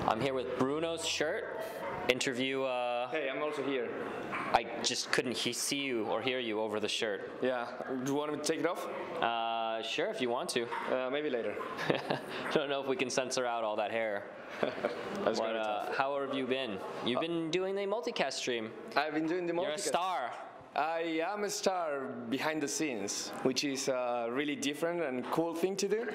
I'm here with Bruno's shirt. Interview. Hey, I'm also here. I just couldn't see you or hear you over the shirt. Yeah. Do you want me to take it off? Sure, if you want to. Maybe later. Don't know if we can censor out all that hair. That's gonna be tough. How have you been? You've been doing the multicast stream. I've been doing the multicast. You're a star. I am a star behind the scenes, which is a really different and cool thing to do.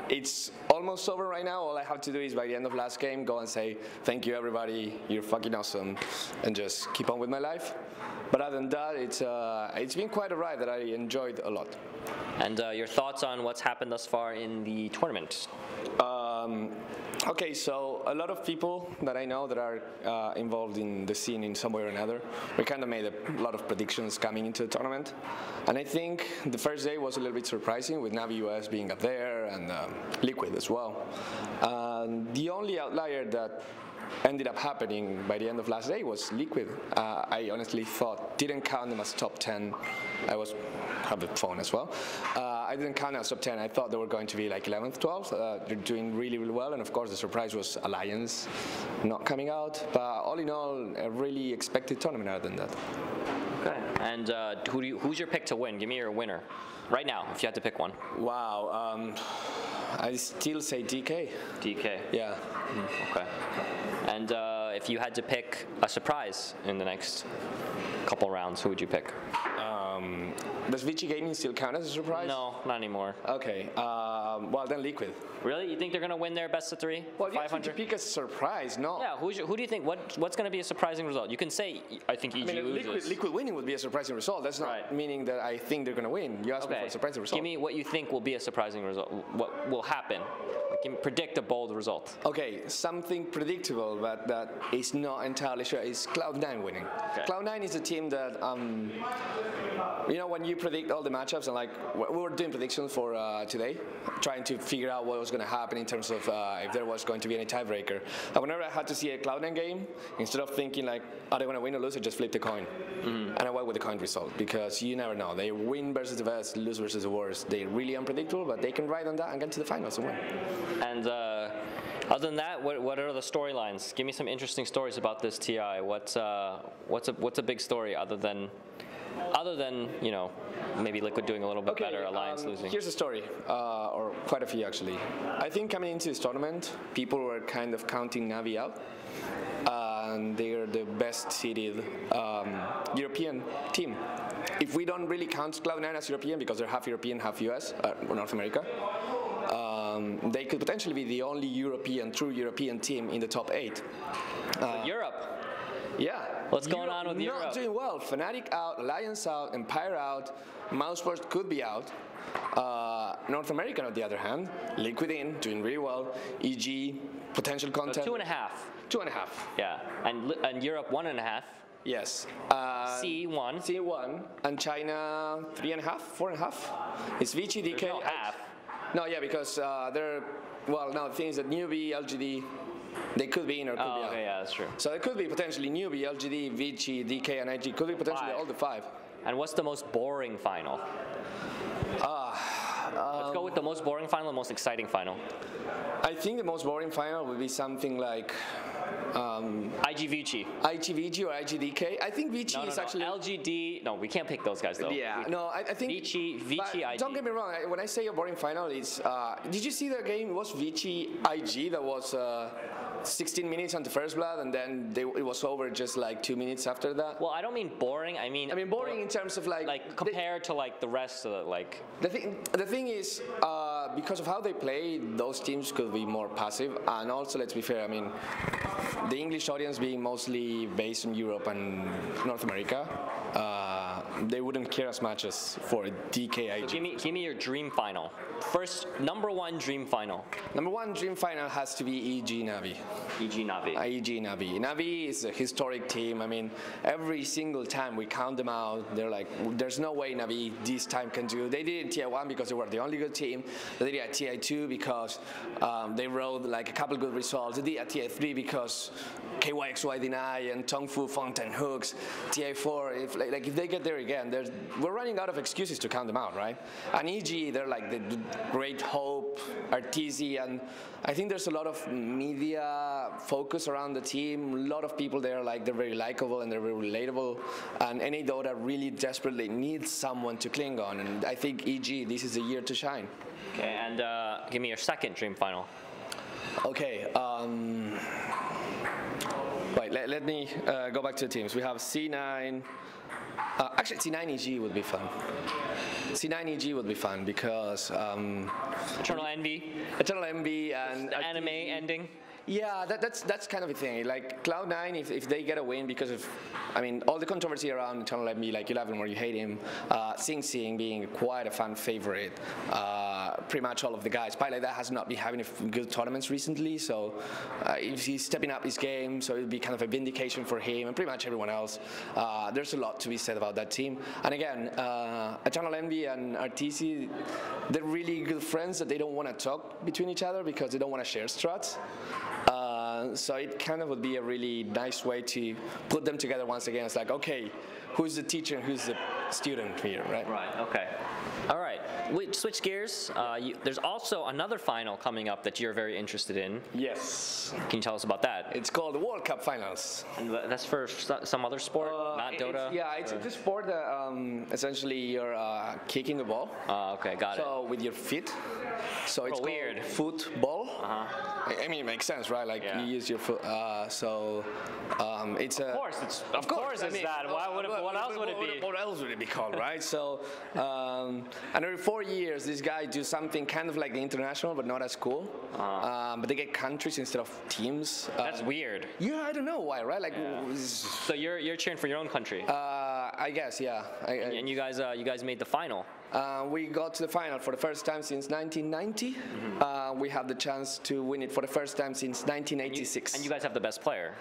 It's almost over right now. All I have to do is by the end of last game go and say thank you everybody, you're fucking awesome, and just keep on with my life. But other than that, it's been quite a ride that I enjoyed a lot. And your thoughts on what's happened thus far in the tournament? Okay, so a lot of people that I know that are involved in the scene in some way or another, we kind of made a lot of predictions coming into the tournament. And I think the first day was a little bit surprising with Navi US being up there and Liquid as well. The only outlier that ended up happening by the end of last day was Liquid. I honestly didn't count them as top 10. I have the phone as well. I didn't count them as top 10. I thought they were going to be like 11th, 12th. They're doing really, really well. And of course, the surprise was Alliance not coming out. But all in all, a really expected tournament other than that. Okay. And who's your pick to win? Give me your winner right now, if you had to pick one. Wow. I still say DK. DK. Yeah. Okay. And if you had to pick a surprise in the next couple rounds, who would you pick? Does Vici Gaming still count as a surprise? No, not anymore. Okay. Well, then Liquid. Really? You think they're going to win their best of 3? Well, you have to pick a surprise, no? Yeah. Who do you think? What's going to be a surprising result? You can say, I think EG loses. Liquid winning would be a surprising result. That's not meaning that I think they're going to win. You asked me for a surprising result. Give me what you think will be a surprising result. What will happen? Predict a bold result. Okay, something predictable, but that is not entirely sure, is Cloud9 winning. Okay. Cloud9 is a team that, you know, when you predict all the matchups, and like, we were doing predictions for today, trying to figure out what was going to happen in terms of if there was going to be any tiebreaker. And whenever I had to see a Cloud9 game, instead of thinking like, are they going to win or lose, I just flipped the coin. And I went with the coin result, because you never know. They win versus the best, lose versus the worst. They're really unpredictable, but they can ride on that and get to the finals and win. And other than that, what are the storylines? Give me some interesting stories about this TI. What's a big story other than you know, maybe Liquid doing a little bit better, Alliance losing? Here's a story, or quite a few actually. I think coming into this tournament, people were kind of counting Navi out. And they're the best seeded European team. If we don't really count Cloud9 as European, because they're half European, half US, North America, they could potentially be the only true European team in the top 8. Europe? Yeah. What's going on with Europe? Not doing well. Fnatic out, Alliance out, Empire out, Mouseport could be out. North America, on the other hand, Liquid in, doing really well. EG, potential content. So 2.5. 2.5. Yeah. And Europe 1.5. Yes. C1. C1. And China 3.5, 4.5. It's Vici, DK. There's no half. No, yeah, because they're, well, no, the thing is that Newbie, LGD, they could be in or could be out. Okay, yeah, that's true. So it could be potentially Newbie, LGD, Vici, DK, and IG. Could be potentially all the 5. And what's the most boring final? Let's go with the most boring final and most exciting final. I think the most boring final would be something like IG Vici. IG Vici or IG DK. I think Vici is actually LGD. No, we can't pick those guys though. Yeah, I think Vici, IG. Don't get me wrong. When I say a boring final, it's. Did you see the game? It was Vici IG that was 16 minutes on the first blood, and then it was over just like 2 minutes after that. Well, I don't mean boring. I mean boring in terms of like compared to like the rest of it. Like the thing is, because of how they play, those teams could be more passive, and also let's be fair. I mean, the English audience being mostly based in Europe and North America, they wouldn't care as much as for DKIG. So give me your dream final. First, #1 dream final. #1 dream final has to be EG Navi. EG Navi. EG Navi. Navi is a historic team. I mean, every single time we count them out, they're like, there's no way Navi this time can do. They did it in TI1 because they were the only good team. They did it at TI2 because they rode like a couple good results. They did it at TI3 because KYXY Deny and Tong Fu Fountain Hooks, TI4, if they get there again, we're running out of excuses to count them out, right? And EG, they're like the Great Hope, Arteezy, and I think there's a lot of media focus around the team. A lot of people there, like, they're very likable and they're very relatable. And NA Dota really desperately needs someone to cling on. And I think EG, this is the year to shine. Okay, and give me your second dream final. Okay. Wait, let me go back to the teams. We have C9. Actually, C9 EG would be fun. C9 EG would be fun because Eternal Envy. Eternal Envy and the anime ending. Yeah, that's kind of a thing. Like Cloud9, if they get a win because of, I mean, all the controversy around Eternal Envy, like 11 where you hate him, Sing Sing being quite a fan favorite, pretty much all of the guys. Pilot that has not been having good tournaments recently, so if he's stepping up his game, so it'll be kind of a vindication for him and pretty much everyone else. There's a lot to be said about that team. And again, Eternal Envy and Arteezy, they're really good friends that they don't want to talk between each other because they don't want to share strats. So it kind of would be a really nice way to put them together once again. It's like, okay, who's the teacher and who's the student here, right? Right, okay. All right, we switch gears. There's also another final coming up that you're very interested in. Yes. Can you tell us about that? It's called the World Cup Finals. And that's for some other sport, not Dota? It's a sport that essentially you're kicking a ball. Okay, got it. So with your feet. So it's called weird. Football. I mean, it makes sense, right? Like you use your foot. It's a. Of course, it's that. What else would it be? What else would it be called, right? So, and every 4 years, this guy do something kind of like the international, but not as cool. But they get countries instead of teams. That's weird. Yeah, I don't know why, right? Like. So you're cheering for your own country. I guess, yeah. And you guys made the final. We got to the final for the first time since 1990. We have the chance to win it for the first time since 1986. And you guys have the best player.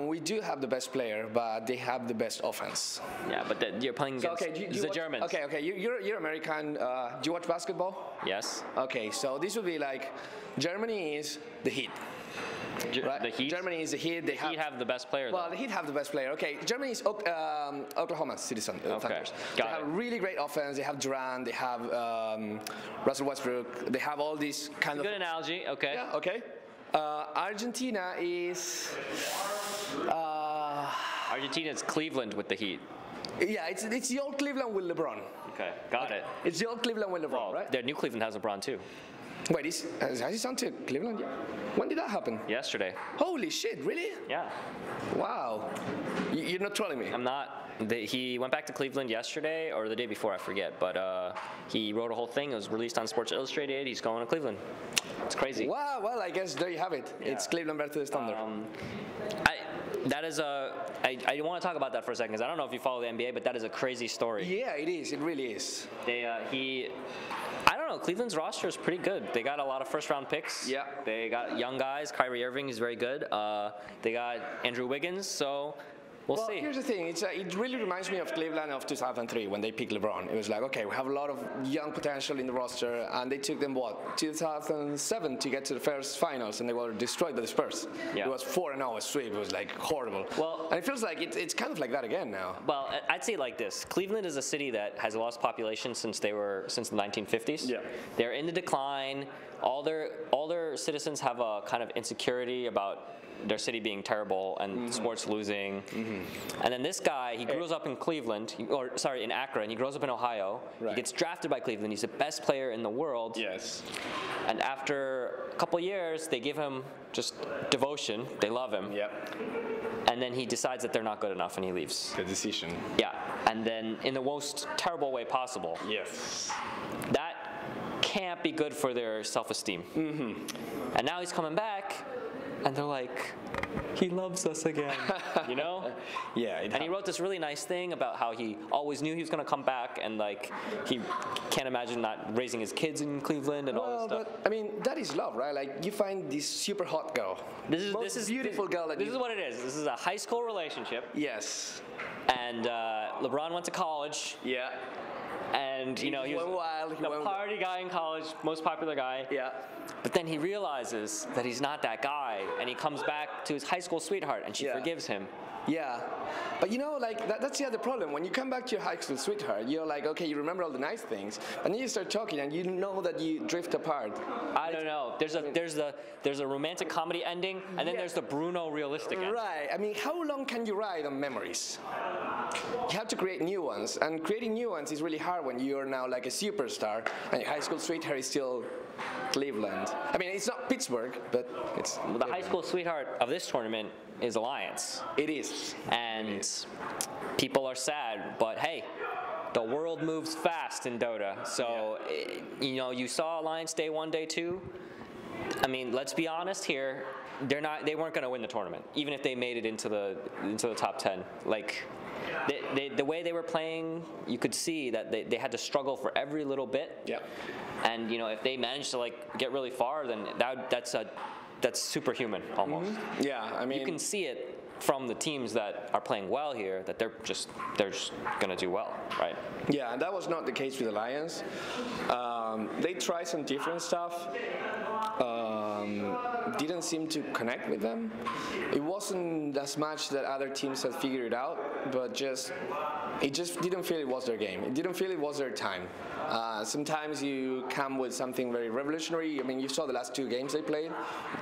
We do have the best player, but they have the best offense. Yeah, but you're playing against the Germans. Okay. You're American. Do you watch basketball? Yes. Okay, so this would be like Germany is the Heat. Right? The Heat? Germany is the Heat. The Heat have the best player. Well, the Heat have the best player. Okay, Germany is Oklahoma City Thunders. They have really great offense. They have Durant. They have Russell Westbrook. They have all these kind of. Good analogy. Okay. Yeah. Okay. Argentina is. Argentina's Cleveland with the Heat. Yeah, it's the old Cleveland with LeBron. Okay, got it. It's the old Cleveland with LeBron, right? The new Cleveland has LeBron too. Wait, has he gone to Cleveland yet? When did that happen? Yesterday. Holy shit, really? Yeah. Wow. You're not trolling me? I'm not. He went back to Cleveland yesterday or the day before, I forget. But he wrote a whole thing. It was released on Sports Illustrated. He's going to Cleveland. It's crazy. Wow, well, I guess there you have it. Yeah. It's Cleveland versus Thunder. I want to talk about that for a second because I don't know if you follow the NBA, but that is a crazy story. Yeah, it is. It really is. I don't know. Cleveland's roster is pretty good. They got a lot of first-round picks. Yeah. They got young guys. Kyrie Irving is very good. They got Andrew Wiggins. So we'll see. Here's the thing. It really reminds me of Cleveland of 2003 when they picked LeBron. It was like, okay, we have a lot of young potential in the roster, and they took them 2007 to get to the first finals, and they were destroyed by the Spurs. Yeah. It was 4-0 a sweep. It was like horrible. Well, and it feels like it's kind of like that again now. Well, I'd say it like this: Cleveland is a city that has lost population since the 1950s. Yeah. They're in the decline. All their citizens have a kind of insecurity about their city being terrible and sports losing. And then this guy, he grows up in Cleveland, in Akron. He grows up in Ohio. Right. He gets drafted by Cleveland. He's the best player in the world. Yes. And after a couple years, they give him just devotion. They love him. Yep. And then he decides that they're not good enough and he leaves. The decision. Yeah. And then in the most terrible way possible. Yes. That can't be good for their self-esteem. And now he's coming back. And they're like, he loves us again, you know? Yeah. And he wrote this really nice thing about how he always knew he was going to come back, and like he can't imagine not raising his kids in Cleveland and all this stuff. But I mean, that is love, right? Like you find this super hot girl, this is beautiful girl. This is what it is. This is a high school relationship. Yes. And LeBron went to college. Yeah. and he was went wild. He the went party guy in college, most popular guy. Yeah. But then he realizes that he's not that guy, and he comes back to his high school sweetheart, and she forgives him. Yeah, but that's the other problem. When you come back to your high school sweetheart, you're like, okay, you remember all the nice things, and then you start talking, and you know that you drift apart. I don't know. There's a romantic comedy ending, and then there's the Bruno realistic ending. Right. I mean, how long can you ride on memories? You have to create new ones, and creating new ones is really hard when you're now like a superstar, and your high school sweetheart is still Cleveland. I mean, it's not Pittsburgh, but it's the high school sweetheart of this tournament is Alliance. It is. And people are sad, but hey, the world moves fast in Dota. So, you saw Alliance day 1, day 2. I mean, let's be honest here. They weren't going to win the tournament, even if they made it into the top 10. Like, the way they were playing, you could see that they had to struggle for every little bit. Yeah. And if they managed to get really far, then that's superhuman almost. Mm-hmm. Yeah, I mean, you can see it from the teams that are playing well here that they're just gonna do well, right? Yeah, and that was not the case with Alliance. They tried some different stuff. Didn't seem to connect with them. It wasn't as much that other teams had figured it out, but it just didn't feel it was their game. It didn't feel it was their time. Sometimes you come with something very revolutionary. I mean, you saw the last 2 games they played.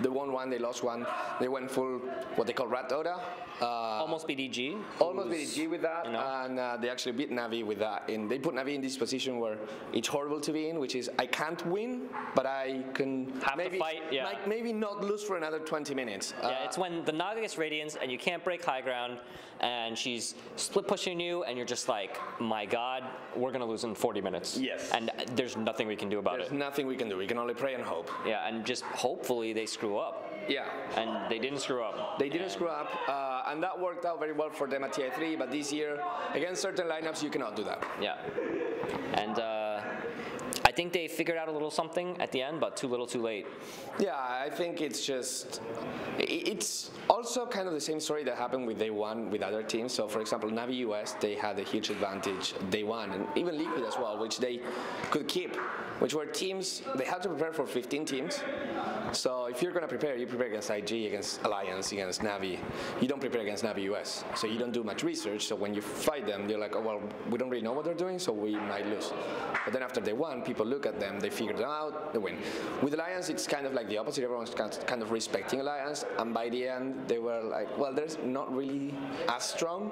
They won 1, they lost 1. They went full, what they call Rat Dota. Almost BDG. Almost BDG with that, and they actually beat Navi with that. And they put Navi in this position where it's horrible to be in, which is I can't win, but I can to fight. Yeah. Maybe not lose for another 20 minutes. Yeah, it's when the Naga gets Radiance and you can't break high ground, and she's split pushing you, and you're just like, my God, we're gonna lose in 40 minutes. Yes. And there's nothing we can do about it. There's nothing we can do. We can only pray and hope. Yeah, and just hopefully they screw up. Yeah. And they didn't screw up. They didn't screw up, and that worked out very well for them at TI3, but this year, against certain lineups, you cannot do that. Yeah. And I think they figured out a little something at the end, but too little too late. Yeah, I think it's also kind of the same story that happened with day 1 with other teams. So for example, Navi US, they had a huge advantage day 1, and even Liquid as well, which they could keep, which were teams, they had to prepare for 15 teams. So if you're going to prepare, you prepare against IG, against Alliance, against Navi. You don't prepare against Navi US. So you don't do much research. So when you fight them, they're like, oh, well, we don't really know what they're doing, so we might lose. But then after day 1, people look at them, they figure them out, they win. With Alliance, it's kind of like the opposite. Everyone's kind of respecting Alliance. And by the end, they were like, well, they're not really as strong.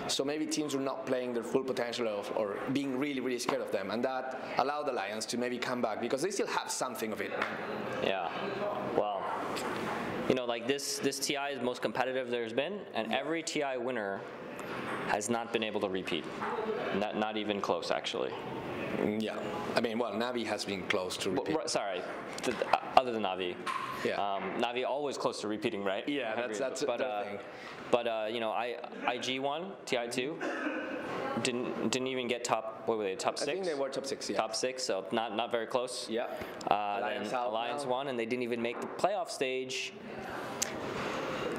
So maybe teams were not playing their full potential or being really, really scared of them. And that allowed Alliance to maybe come back because they still have something of it. Yeah. Well, like this TI is the most competitive there's been, and every TI winner has not been able to repeat. Not even close, actually. Yeah. I mean, well, Navi has been close to repeat. Sorry, other than Navi. Yeah. Navi always close to repeating, right? Yeah, that's the thing. But IG won, TI2 didn't even get top. What were they? Top 6? I think they were top 6. Yeah. Top 6, so not very close. Yeah. Then Alliance won, and they didn't even make the playoff stage.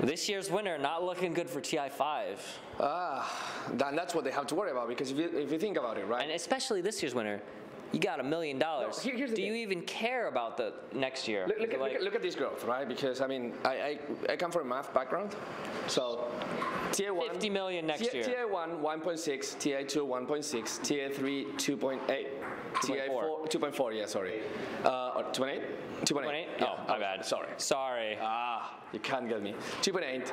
This year's winner not looking good for TI5. Then that's what they have to worry about, because if you think about it, right? And especially this year's winner, you got $1 million. No, here's the Do you thing. even care about the next year? Look at this growth, right? Because I mean, I come from a math background, so TI1 50 million next year. TI1 1.6, TI2 1.6, TI3 2.8, TI4 2.4. Yeah, sorry. Or 2.8. 2.8. Yeah. Oh, my bad. Sorry. You can't get me. 2.8,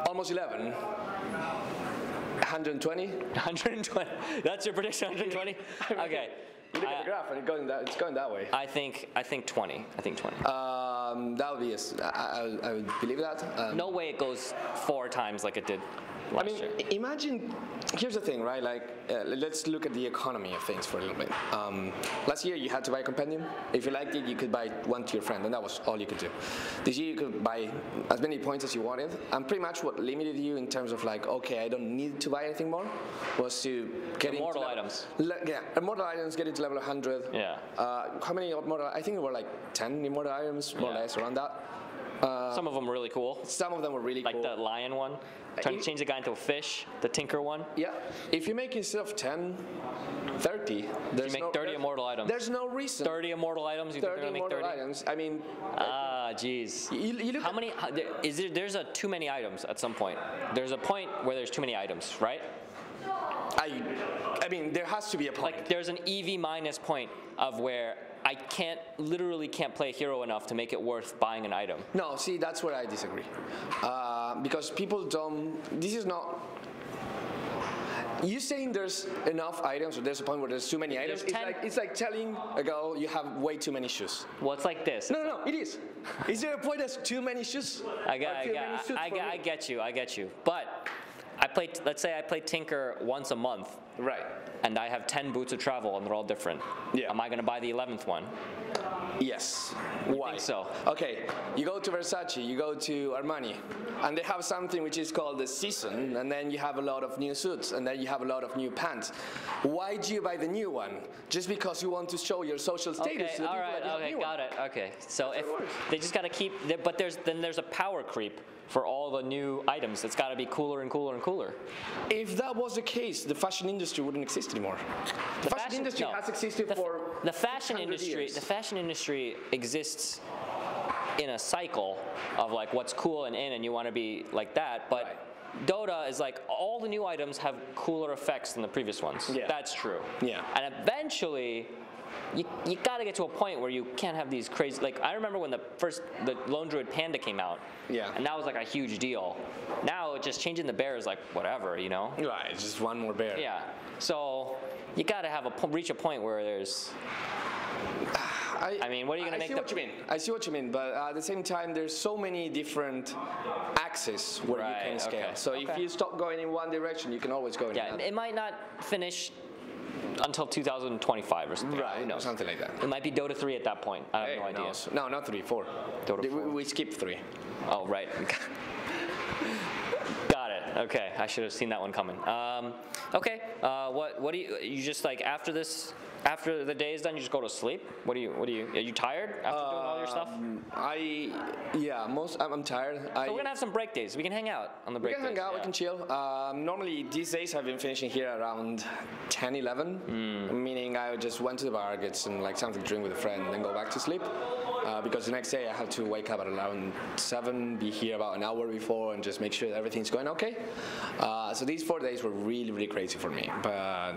almost 11. 120. 120. That's your prediction. 120. Okay. You look at the graph and it's going that way. I think 20. I think 20. That would be I would believe that. No way it goes 4 times like it did last year. Imagine. Here's the thing, right? Like, let's look at the economy of things for a little bit. Last year you had to buy a compendium. If you liked it, you could buy one to your friend, and that was all you could do. This year you could buy as many points as you wanted, and pretty much what limited you in terms of like, okay, I don't need to buy anything more, was to get immortal items. Immortal items, get into level 100. Yeah. How many immortal? I think there were like 10 immortal items, more or less, around that. Some of them were really cool. Some of them were really cool. Like the lion one. Change the guy into a fish. The tinker one. Yeah. If you make instead of 10, 30. There's You make 30 immortal items. There's no reason. 30 immortal items? You think they're 30 going to make 30? immortal items. I mean, Jeez. you look How many? There's a too many items at some point. There's a point where there's too many items, right? I mean, there has to be a point. Like there's an EV minus point of where I literally can't play hero enough to make it worth buying an item. No, see, that's where I disagree. Because people don't, this is not, you saying there's enough items or there's a point where there's too many items, it's like telling a girl you have way too many shoes. Well, it's like this. No, it is. Is there a point there's too many shoes? I get you. But let's say I play Tinker once a month. Right. And I have 10 boots of travel and they're all different. Yeah. Am I going to buy the 11th one? Yes. Why? I think so. Okay, you go to Versace, you go to Armani, and they have something which is called the season, and then you have a lot of new suits, and then you have a lot of new pants. Why do you buy the new one? Just because you want to show your social status to the people that have the new got it. Okay, so That's if they just got to keep, but there's a power creep for all the new items. It's got to be cooler and cooler and cooler. If that was the case, the fashion industry wouldn't exist anymore. The fashion industry has existed for the fashion industry. years. The fashion industry exists in a cycle of like what's cool and in, and you want to be like that. But Right. Dota is like all the new items have cooler effects than the previous ones. Yeah. That's true. Yeah. And eventually, you got to get to a point where you can't have these crazy, like I remember when the Lone Druid Panda came out. Yeah. And that was like a huge deal. Now just changing the bear is like whatever, you know? Right, it's just one more bear. Yeah. So you got to reach a point where there's. I mean, what are you going to make? I see what you mean, but at the same time, there's so many different axes where you can scale. Okay. So if you stop going in one direction, you can always go in another. It might not finish until 2025 or something. Right, Who knows? something like that. It might be Dota 3 at that point. I have no idea. No, not 3, 4. Dota 4. We skipped 3. Oh, right. Got it. Okay, I should have seen that one coming. Okay, what do you just like after this? After the day is done, you just go to sleep? Are you tired after doing all your stuff? I'm tired. So we're gonna have some break days. We can hang out on the break days. We can hang out, we can chill. Normally these days I've been finishing here around 10, 11, meaning I just went to the bar, get some like something to drink with a friend, and then go back to sleep. Because the next day I have to wake up at around 7, be here about an hour before, and just make sure that everything's going okay. So these 4 days were really, really crazy for me. But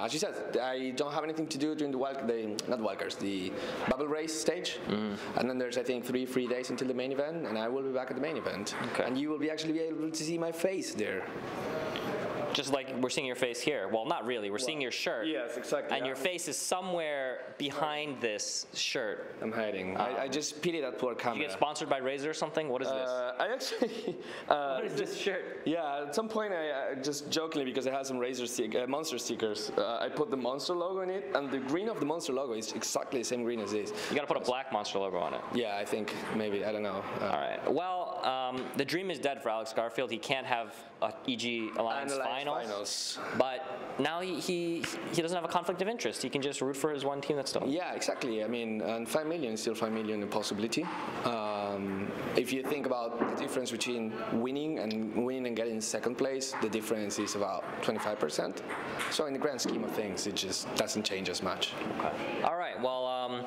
as you said, I don't have anything to do during the bubble race stage. And then there's I think 3 free days until the main event, and I will be back at the main event. Okay. And you will actually be able to see my face there. Just like we're seeing your face here. Well, not really. We're seeing your shirt. Yes, exactly. And your face is somewhere behind this shirt. I'm hiding. I just pitied that poor camera. You get sponsored by Razer or something? What is this? I actually. What is this shirt? Yeah, at some point I just jokingly, because I had some Monster stickers, I put the Monster logo in it, and the green of the Monster logo is exactly the same green as this. You got to put a black Monster logo on it. Yeah, I think maybe. I don't know. All right. Well, the dream is dead for Alex Garfield. He can't have a EG Alliance finals. But now he doesn't have a conflict of interest. He can just root for his one team that's still. Yeah, exactly. I mean, and 5 million is still 5 million in possibility. If you think about the difference between winning and getting second place, the difference is about 25%. So in the grand scheme of things, it just doesn't change as much. Okay. All right. Well,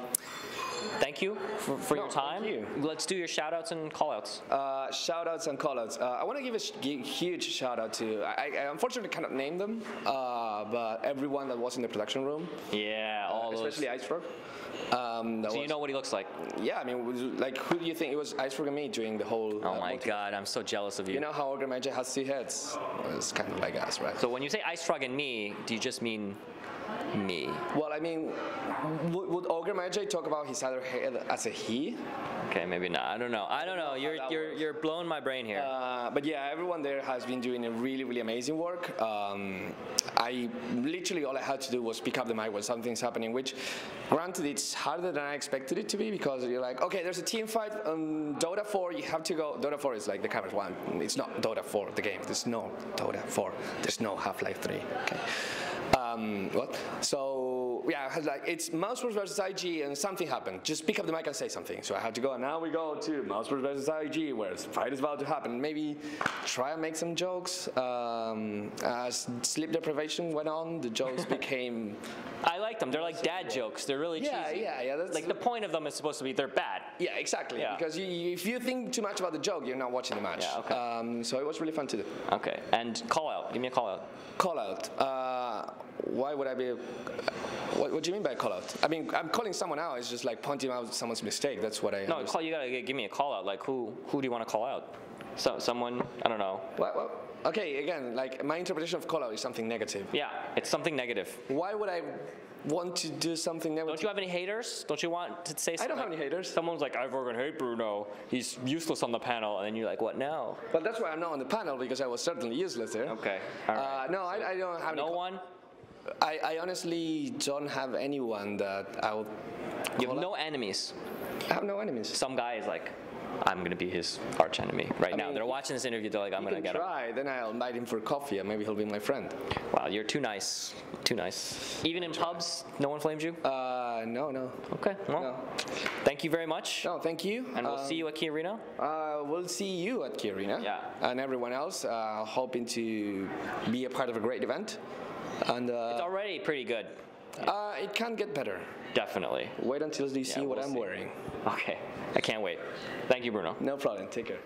thank you for your time. Thank you. Let's do your shout-outs and call-outs. Shout-outs and call-outs. I want to give a huge shout-out to, I unfortunately cannot name them, but everyone that was in the production room. Yeah, all those. Especially Ice Frog. So you know what he looks like? Yeah, I mean, like, who do you think? It was Ice Frog and me during the whole... Oh my God, I'm so jealous of you. You know how Ogre Magic has 2 heads? It's kind of like us, right? So when you say Ice Frog and me, do you just mean me? Well, I mean, would Ogre Magic talk about his other head as a he? Okay, maybe not. I don't know. You're blowing my brain here. But yeah, everyone there has been doing a really, really amazing work. I literally all I had to do was pick up the mic when something's happening, which, granted, it's harder than I expected it to be, because you're like, okay, there's a team fight on Dota 4, you have to go. Dota 4 is like the camera's one. It's not Dota 4, the game. There's no Dota 4. There's no Half-Life 3. Okay. What? So So yeah, I had like it's Mousepros versus IG, and something happened. Just pick up the mic and say something. So I had to go, and now we go to Mousepros versus IG, where the fight is about to happen. Maybe try and make some jokes. As sleep deprivation went on, the jokes became. I like them. They're like dad jokes. They're really cheesy. Yeah. That's like the point of them is supposed to be they're bad. Yeah, exactly. Yeah. Because if you think too much about the joke, you're not watching the match. Yeah, okay. So it was really fun to do. Okay. And call out. Give me a call out. Call out. Why would I be? What do you mean by call out? I mean, I'm calling someone out. It's just like pointing out someone's mistake. That's what I. No, you gotta give me a call out. Like who do you want to call out? So someone, I don't know. Well, okay, again, like my interpretation of call out is something negative. Yeah, it's something negative. Why would I want to do something negative? Don't you have any haters? Don't you want to say something? I don't have any haters. Someone's like, I fucking hate Bruno. He's useless on the panel. And then you're like, what now? But that's why I'm not on the panel, because I was certainly useless there. Okay. All right. No, I don't have no one? I honestly don't have anyone that I would. You have no enemies. I have no enemies. Some guy is like, I'm going to be his arch enemy right now. They're watching this interview. They're like, I'm going to get him. Try, then I'll invite him for coffee and maybe he'll be my friend. Wow, you're too nice. Too nice. Even in pubs, no one flames you? No. Okay, well, No. Thank you very much. No, thank you. And we'll see you at Key Arena. We'll see you at Key Arena. Yeah. And everyone else, hoping to be a part of a great event. And It's already pretty good. it can get better. Definitely. Wait until you see what we'll I'm see. wearing. Okay, I can't wait. Thank you, Bruno. No problem. Take care.